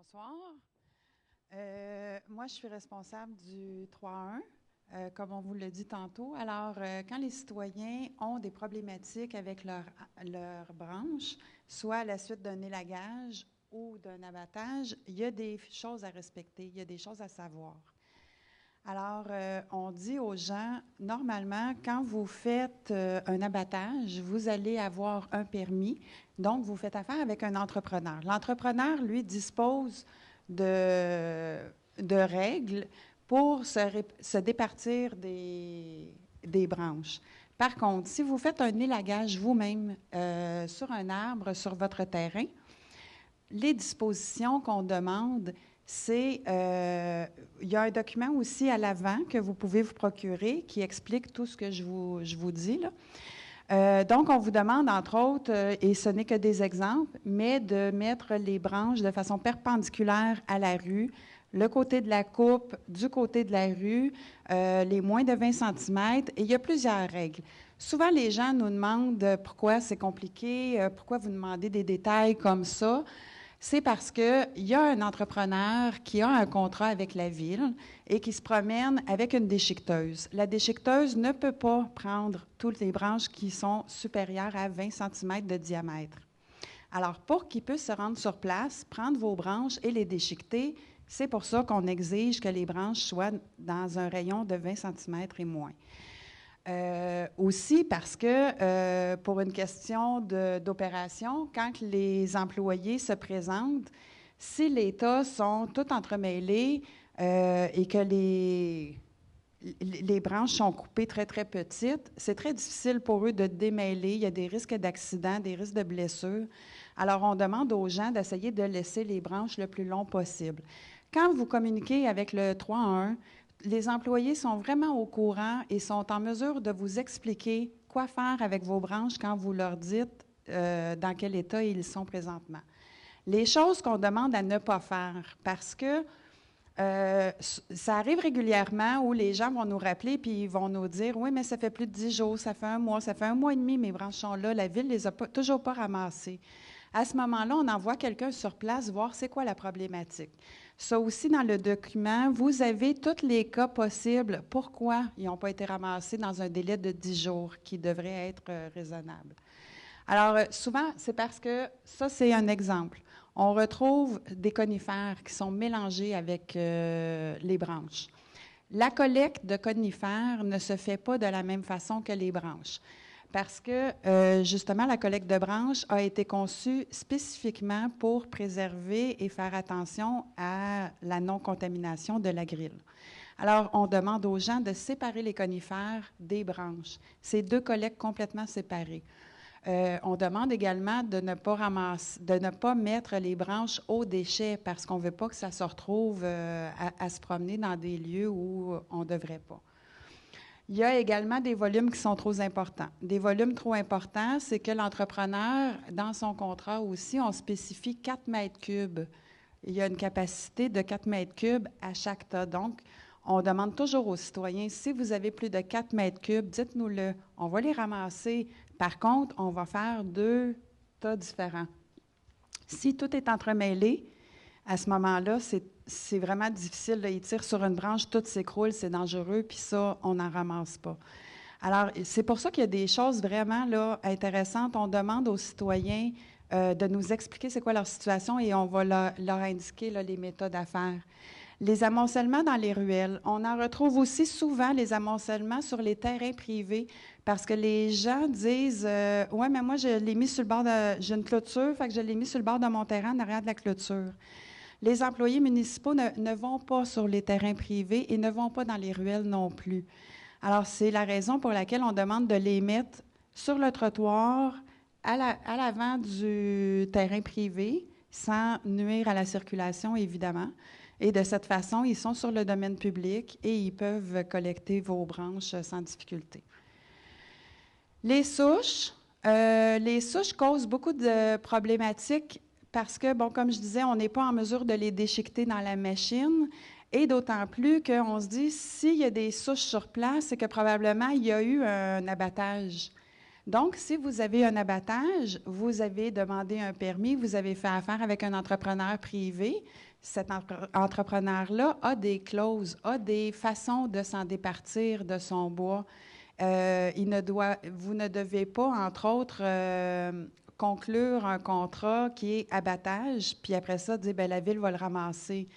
Bonsoir. Moi, je suis responsable du 3-1, comme on vous l'a dit tantôt. Alors, quand les citoyens ont des problématiques avec leur branche, soit à la suite d'un élagage ou d'un abattage, il y a des choses à respecter, il y a des choses à savoir. Alors, on dit aux gens, normalement, quand vous faites un abattage, vous allez avoir un permis. Donc, vous faites affaire avec un entrepreneur. L'entrepreneur, lui, dispose de règles pour se départir des branches. Par contre, si vous faites un élagage vous-même sur un arbre, sur votre terrain, les dispositions qu'on demande, il y a un document aussi à l'avant que vous pouvez vous procurer qui explique tout ce que je vous dis, là. Donc, on vous demande, entre autres, et ce n'est que des exemples, mais de mettre les branches de façon perpendiculaire à la rue, le côté de la coupe, du côté de la rue, les moins de 20 cm, et il y a plusieurs règles. Souvent, les gens nous demandent pourquoi c'est compliqué, pourquoi vous demandez des détails comme ça. C'est parce qu'il y a un entrepreneur qui a un contrat avec la ville et qui se promène avec une déchiqueteuse. La déchiqueteuse ne peut pas prendre toutes les branches qui sont supérieures à 20 cm de diamètre. Alors, pour qu'il puisse se rendre sur place, prendre vos branches et les déchiqueter, c'est pour ça qu'on exige que les branches soient dans un rayon de 20 cm et moins. Aussi parce que pour une question d'opération, quand les employés se présentent, si les tas sont tout entremêlés et que les branches sont coupées très, très petites, c'est très difficile pour eux de démêler. Il y a des risques d'accident, des risques de blessures. Alors, on demande aux gens d'essayer de laisser les branches le plus long possible. Quand vous communiquez avec le 3-1, les employés sont vraiment au courant et sont en mesure de vous expliquer quoi faire avec vos branches quand vous leur dites dans quel état ils sont présentement. Les choses qu'on demande à ne pas faire, parce que ça arrive régulièrement où les gens vont nous rappeler puis ils vont nous dire « Oui, mais ça fait plus de 10 jours, ça fait un mois et demi, mes branches sont là, la ville ne les a toujours pas ramassées. » À ce moment-là, on envoie quelqu'un sur place voir c'est quoi la problématique. Ça aussi, dans le document, vous avez tous les cas possibles. Pourquoi ils n'ont pas été ramassés dans un délai de 10 jours qui devrait être raisonnable. Alors, souvent, c'est parce que, ça, c'est un exemple. On retrouve des conifères qui sont mélangés avec les branches. La collecte de conifères ne se fait pas de la même façon que les branches. Parce que, justement, la collecte de branches a été conçue spécifiquement pour préserver et faire attention à la non-contamination de la grille. Alors, on demande aux gens de séparer les conifères des branches. C'est deux collectes complètement séparées. On demande également de ne pas mettre les branches aux déchets parce qu'on ne veut pas que ça se retrouve à se promener dans des lieux où on ne devrait pas. Il y a également des volumes qui sont trop importants. Des volumes trop importants, c'est que l'entrepreneur, dans son contrat aussi, on spécifie 4 mètres cubes. Il y a une capacité de 4 mètres cubes à chaque tas. Donc, on demande toujours aux citoyens, si vous avez plus de 4 mètres cubes, dites-nous-le. On va les ramasser. Par contre, on va faire 2 tas différents. Si tout est entremêlé, à ce moment-là, c'est vraiment difficile. Là. Ils tirent sur une branche, tout s'écroule, c'est dangereux, puis ça, on n'en ramasse pas. Alors, c'est pour ça qu'il y a des choses vraiment là, intéressantes. On demande aux citoyens de nous expliquer c'est quoi leur situation et on va leur indiquer là, les méthodes à faire. Les amoncellements dans les ruelles. On en retrouve aussi souvent les amoncellements sur les terrains privés parce que les gens disent ouais, mais moi, je l'ai mis sur le bord j'ai une clôture, fait que je l'ai mis sur le bord de mon terrain en arrière de la clôture. Les employés municipaux ne vont pas sur les terrains privés et ne vont pas dans les ruelles non plus. Alors, c'est la raison pour laquelle on demande de les mettre sur le trottoir, à l'avant du terrain privé, sans nuire à la circulation, évidemment. Et de cette façon, ils sont sur le domaine public et ils peuvent collecter vos branches sans difficulté. Les souches causent beaucoup de problématiques parce que, bon, comme je disais, on n'est pas en mesure de les déchiqueter dans la machine et d'autant plus qu'on se dit, s'il y a des souches sur place, c'est que probablement il y a eu un abattage. Donc, si vous avez un abattage, vous avez demandé un permis, vous avez fait affaire avec un entrepreneur privé, cet entrepreneur-là a des clauses, a des façons de s'en départir de son bois. Vous ne devez pas, entre autres, conclure un contrat qui est abattage, puis après ça, dire, bien, la ville va le ramasser.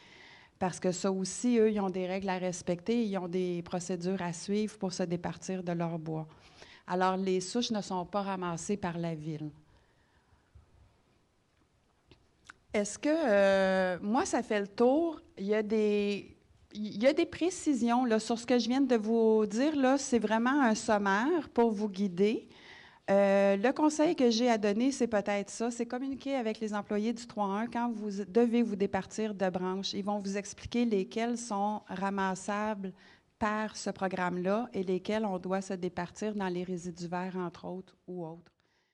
Parce que ça aussi, eux, ils ont des règles à respecter, ils ont des procédures à suivre pour se départir de leur bois. Alors, les souches ne sont pas ramassées par la ville. Est-ce que, moi, ça fait le tour? Il y a des précisions là, sur ce que je viens de vous dire. Là, c'est vraiment un sommaire pour vous guider. Le conseil que j'ai à donner, c'est peut-être ça, c'est communiquer avec les employés du 3.1 quand vous devez vous départir de branches. Ils vont vous expliquer lesquelles sont ramassables par ce programme-là et lesquelles on doit se départir dans les résidus verts, entre autres, ou autres.